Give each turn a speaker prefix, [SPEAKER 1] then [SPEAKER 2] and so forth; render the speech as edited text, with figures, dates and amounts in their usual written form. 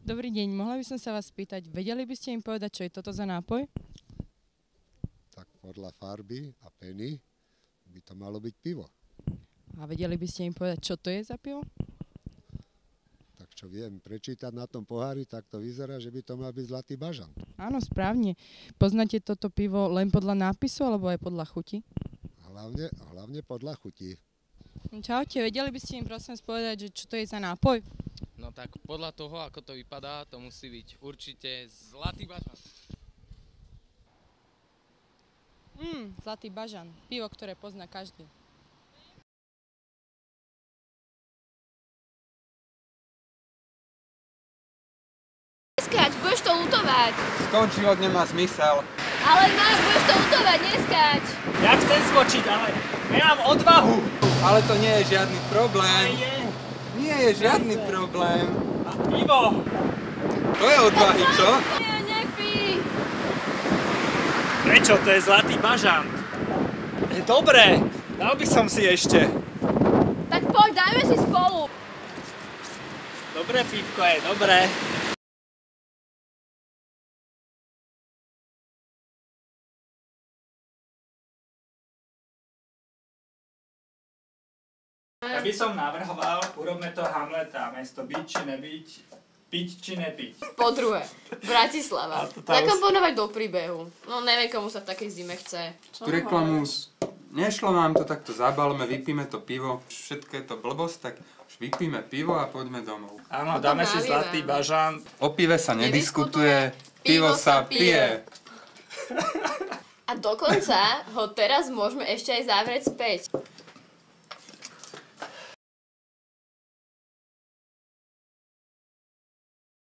[SPEAKER 1] Dobrý deň, mohla by som sa vás spýtať, vedeli by ste im povedať, čo je toto za nápoj?
[SPEAKER 2] Tak podľa farby a peny by to malo byť pivo.
[SPEAKER 1] A vedeli by ste im povedať, čo to je za pivo?
[SPEAKER 2] Tak čo viem prečítať na tom pohári, tak to vyzerá, že by to mal byť Zlatý bažant.
[SPEAKER 1] Áno, správne. Poznáte toto pivo len podľa nápisu, alebo aj podľa chuti?
[SPEAKER 2] Hlavne podľa chutí.
[SPEAKER 1] Čaute, vedeli by ste im prosím povedať, že čo to je za nápoj?
[SPEAKER 3] No tak podľa toho, ako to vypadá, to musí byť určite Zlatý bažant.
[SPEAKER 1] Zlatý bažant. Pivo, ktoré pozná každý.
[SPEAKER 4] Neskáč, budeš to lutovať.
[SPEAKER 5] Skôr život nemá zmysel.
[SPEAKER 4] Ale máš, budeš to lutovať, neskáč.
[SPEAKER 6] Ja chcem skočiť, ale nemám odvahu.
[SPEAKER 5] Ale to nie je žiadny problém.
[SPEAKER 6] Je.
[SPEAKER 5] Nie je žiadny problém.
[SPEAKER 6] A pivo.
[SPEAKER 5] To je odvahy, čo?
[SPEAKER 4] Nie, nepí.
[SPEAKER 6] Prečo? To je Zlatý bažant. Je dobré, dal by som si ešte.
[SPEAKER 4] Tak poď, dajme si spolu.
[SPEAKER 6] Dobré pívko je, dobré. Ja by som navrhoval, urobme to Hamleta, mesto byť či nebyť, piť či nepiť.
[SPEAKER 4] Po druhé, Bratislava.
[SPEAKER 6] A to tá
[SPEAKER 4] Zakomponovať do príbehu. No neviem, komu sa v takej zime chce.
[SPEAKER 5] Tu reklamu nešlo nám to, tak to zabalme, vypíme to pivo. Všetko je to blbosť, tak už vypíme pivo a poďme domov.
[SPEAKER 6] Áno, dáme si Zlatý bažant.
[SPEAKER 5] O pive sa nediskutuje, pivo sa pije.
[SPEAKER 4] A dokonca ho teraz môžeme ešte aj zavrieť späť.